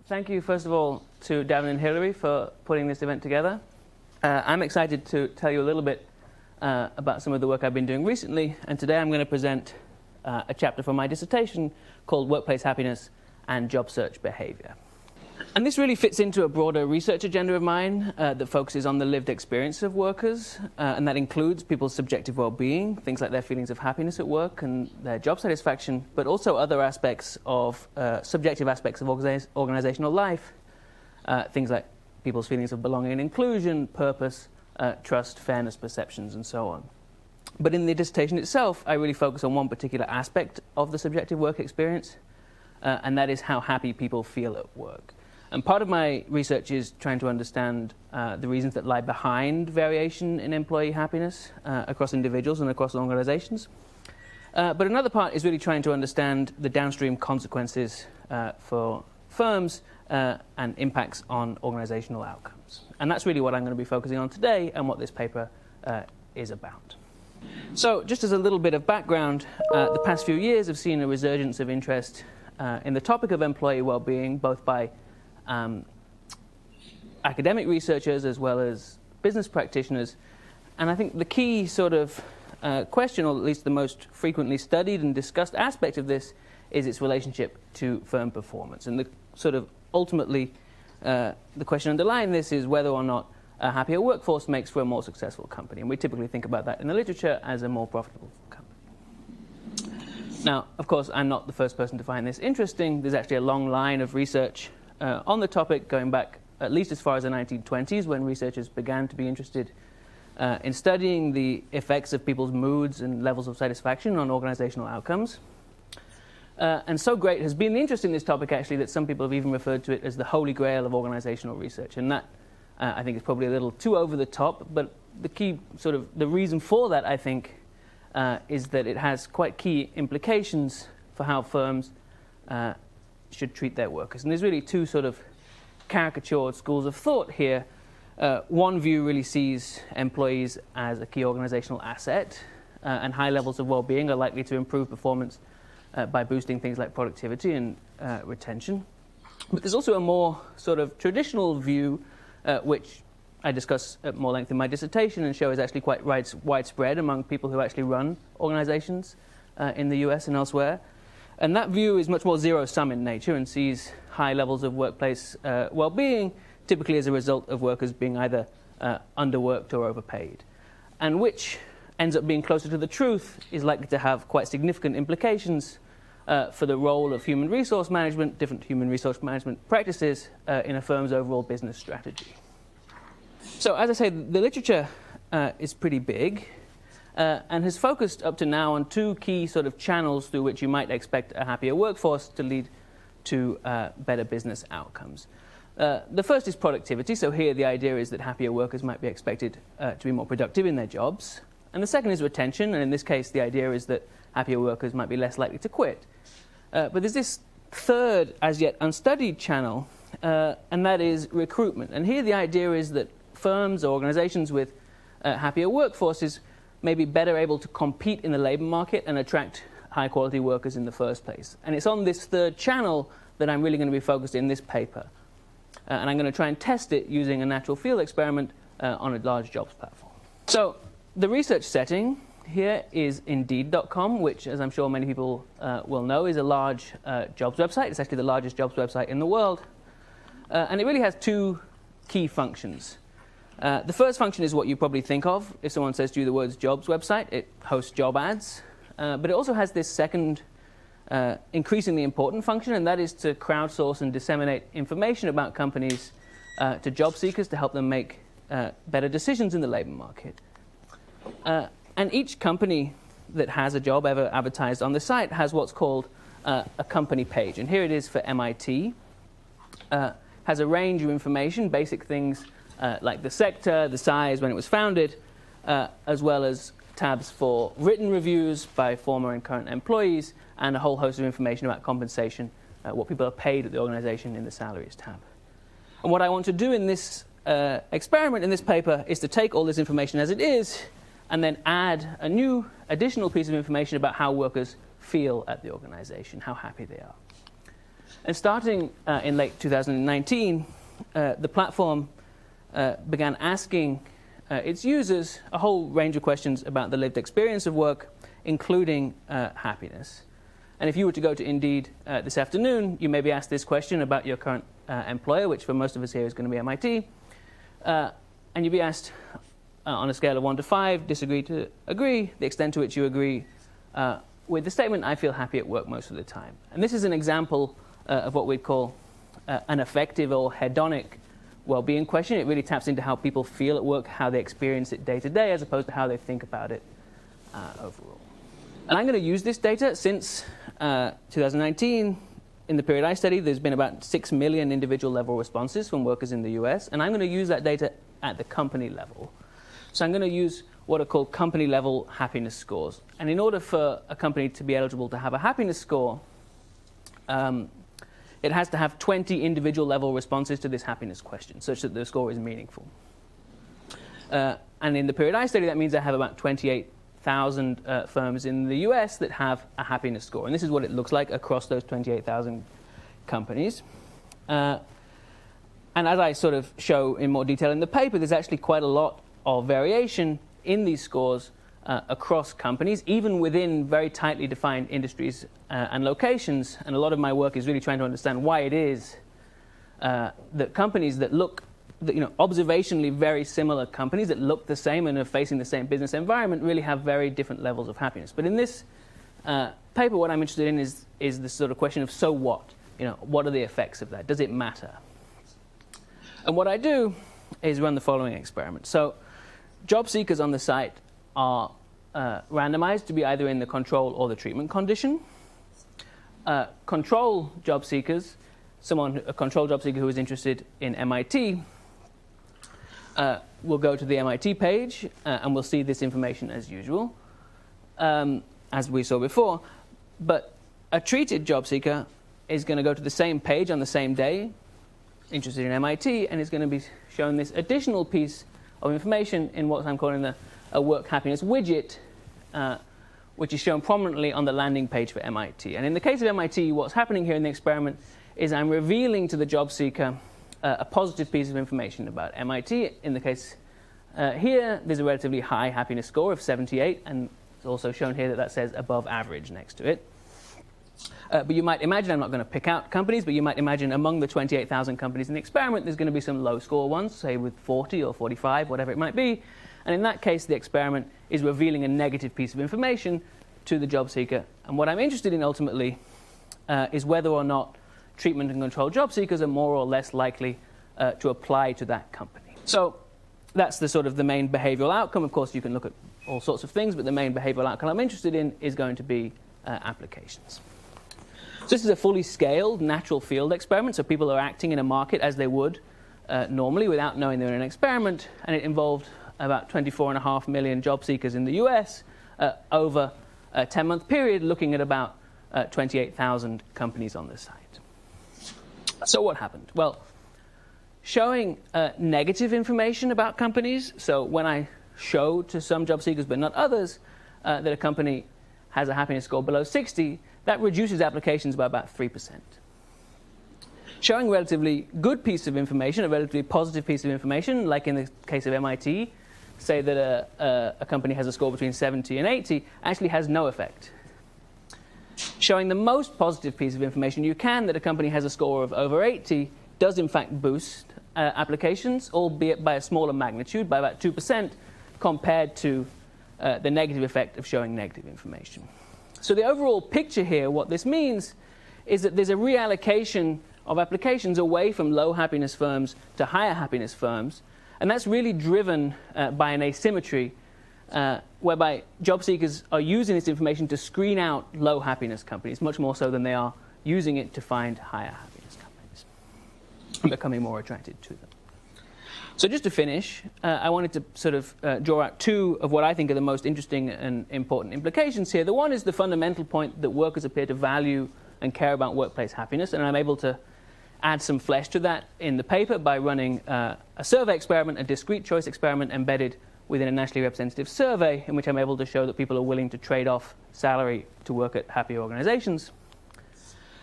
thank you, first of all, to Davin and Hillary for putting this event together. I'm excited to tell you a little bit about some of the work I've been doing recently, and today I'm going to present a chapter from my dissertation called Workplace Happiness and Job Search Behavior. And this really fits into a broader research agenda of mine that focuses on the lived experience of workers, and that includes people's subjective well-being, things like their feelings of happiness at work and their job satisfaction, but also other aspects of subjective aspects of organizational life, things like people's feelings of belonging and inclusion, purpose, trust, fairness, perceptions, and so on. But in the dissertation itself, I really focus on one particular aspect of the subjective work experience, and that is how happy people feel at work. And part of my research is trying to understand the reasons that lie behind variation in employee happiness across individuals and across organizations. But another part is really trying to understand the downstream consequences for firms and impacts on organizational outcomes. And that's really what I'm going to be focusing on today and what this paper is about. So just as a little bit of background, the past few years have seen a resurgence of interest in the topic of employee well-being, both by academic researchers as well as business practitioners. And I think the key sort of question, or at least the most frequently studied and discussed aspect of this, is its relationship to firm performance. And the sort of ultimately, the question underlying this is whether or not a happier workforce makes for a more successful company. And we typically think about that in the literature as a more profitable company. Now, of course, I'm not the first person to find this interesting. There's actually a long line of research on the topic, going back at least as far as the 1920s, when researchers began to be interested in studying the effects of people's moods and levels of satisfaction on organizational outcomes. And so great has been the interest in this topic, actually, that some people have even referred to it as the holy grail of organizational research. And that, I think, is probably a little too over the top. But the key sort of the reason for that, I think, is that it has quite key implications for how firms should treat their workers. And there's really two sort of caricatured schools of thought here. One view really sees employees as a key organizational asset, and high levels of well-being are likely to improve performance by boosting things like productivity and retention. But there's also a more sort of traditional view, which I discuss at more length in my dissertation and show is actually quite widespread among people who actually run organizations in the US and elsewhere. And that view is much more zero-sum in nature and sees high levels of workplace well-being, typically as a result of workers being either underworked or overpaid. And which ends up being closer to the truth is likely to have quite significant implications for the role of human resource management, different human resource management practices in a firm's overall business strategy. So as I say, the literature is pretty big. And has focused up to now on two key sort of channels through which you might expect a happier workforce to lead to better business outcomes. The first is productivity. So here the idea is that happier workers might be expected to be more productive in their jobs. And the second is retention. And in this case, the idea is that happier workers might be less likely to quit. But there's this third, as yet unstudied channel, and that is recruitment. And here the idea is that firms or organizations with happier workforces may be better able to compete in the labor market and attract high-quality workers in the first place. And it's on this third channel that I'm really going to be focused in this paper. And I'm going to try and test it using a natural field experiment on a large jobs platform. So the research setting here is Indeed.com, which, as I'm sure many people will know, is a large jobs website. It's actually the largest jobs website in the world. And it really has two key functions. The first function is what you probably think of if someone says to you the words jobs website. It hosts job ads. But it also has this second increasingly important function, and that is to crowdsource and disseminate information about companies to job seekers to help them make better decisions in the labor market. And each company that has a job ever advertised on the site has what's called a company page. And here it is for MIT. Has a range of information, basic things like the sector, the size, when it was founded, as well as tabs for written reviews by former and current employees, and a whole host of information about compensation, what people are paid at the organization in the salaries tab. And what I want to do in this experiment, in this paper, is to take all this information as it is, and then add a new additional piece of information about how workers feel at the organization, how happy they are. And starting in late 2019, the platform began asking its users a whole range of questions about the lived experience of work, including happiness. And if you were to go to Indeed this afternoon, you may be asked this question about your current employer, which for most of us here is going to be MIT. And you'd be asked, on a scale of 1 to 5, disagree to agree, the extent to which you agree with the statement, I feel happy at work most of the time. And this is an example of what we'd call an affective or hedonic well-being question. It really taps into how people feel at work, how they experience it day to day, as opposed to how they think about it overall. And I'm going to use this data. Since 2019, in the period I studied, there's been about 6 million individual level responses from workers in the US, and I'm going to use that data at the company level. So I'm going to use what are called company level happiness scores. And in order for a company to be eligible to have a happiness score, it has to have 20 individual level responses to this happiness question, such that the score is meaningful. And in the period I studied, that means I have about 28,000 firms in the US that have a happiness score. And this is what it looks like across those 28,000 companies. And as I sort of show in more detail in the paper, there's actually quite a lot of variation in these scores across companies, even within very tightly defined industries and locations. And a lot of my work is really trying to understand why it is that companies that look, observationally very similar companies that look the same and are facing the same business environment really have very different levels of happiness. But in this paper, what I'm interested in is the sort of question of so what? What are the effects of that? Does it matter? And what I do is run the following experiment. So job seekers on the site are randomized to be either in the control or the treatment condition. Control job seekers, a control job seeker who is interested in MIT, will go to the MIT page and will see this information as usual, as we saw before. But a treated job seeker is going to go to the same page on the same day, interested in MIT, and is going to be shown this additional piece of information in what I'm calling a work happiness widget, which is shown prominently on the landing page for MIT. And in the case of MIT, what's happening here in the experiment is I'm revealing to the job seeker a positive piece of information about MIT. In the case here, there's a relatively high happiness score of 78, and it's also shown here that says above average next to it. But you might imagine, I'm not going to pick out companies, but you might imagine among the 28,000 companies in the experiment, there's going to be some low score ones, say with 40 or 45, whatever it might be. And in that case, the experiment is revealing a negative piece of information to the job seeker. And what I'm interested in ultimately is whether or not treatment and control job seekers are more or less likely to apply to that company. So that's the sort of the main behavioral outcome. Of course, you can look at all sorts of things, but the main behavioral outcome I'm interested in is going to be applications. So this is a fully scaled natural field experiment, so people are acting in a market as they would normally without knowing they're in an experiment, and it involved about 24.5 million job seekers in the US over a 10-month period, looking at about 28,000 companies on the site. So what happened? Well, showing negative information about companies, so when I show to some job seekers but not others that a company has a happiness score below 60, that reduces applications by about 3%. Showing a relatively good piece of information, a relatively positive piece of information, like in the case of MIT, say that a company has a score between 70 and 80, actually has no effect. Showing the most positive piece of information you can, that a company has a score of over 80, does in fact boost applications, albeit by a smaller magnitude, by about 2%, compared to the negative effect of showing negative information. So the overall picture here, what this means, is that there's a reallocation of applications away from low happiness firms to higher happiness firms. And that's really driven by an asymmetry whereby job seekers are using this information to screen out low happiness companies, much more so than they are using it to find higher happiness companies and becoming more attracted to them. So just to finish, I wanted to sort of draw out two of what I think are the most interesting and important implications here. The one is the fundamental point that workers appear to value and care about workplace happiness, and I'm able to add some flesh to that in the paper by running a survey experiment, a discrete choice experiment embedded within a nationally representative survey, in which I'm able to show that people are willing to trade off salary to work at happy organizations.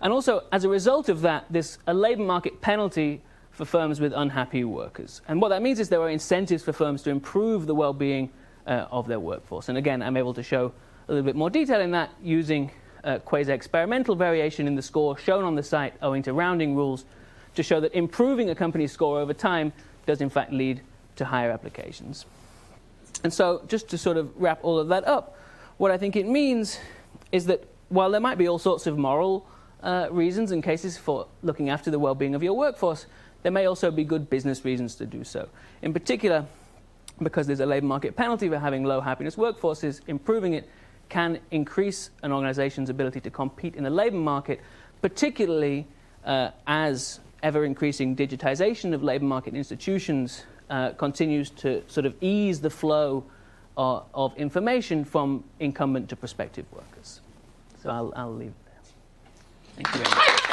And also, as a result of that, there's a labour market penalty for firms with unhappy workers. And what that means is there are incentives for firms to improve the well-being of their workforce. And again, I'm able to show a little bit more detail in that using quasi-experimental variation in the score shown on the site owing to rounding rules to show that improving a company's score over time does in fact lead to higher applications. And so just to sort of wrap all of that up, what I think it means is that while there might be all sorts of moral reasons and cases for looking after the well-being of your workforce, there may also be good business reasons to do so. In particular, because there's a labour market penalty for having low happiness workforces, improving it can increase an organization's ability to compete in the labour market, particularly as ever-increasing digitization of labour market institutions continues to sort of ease the flow of information from incumbent to prospective workers. So I'll leave it there. Thank you very much.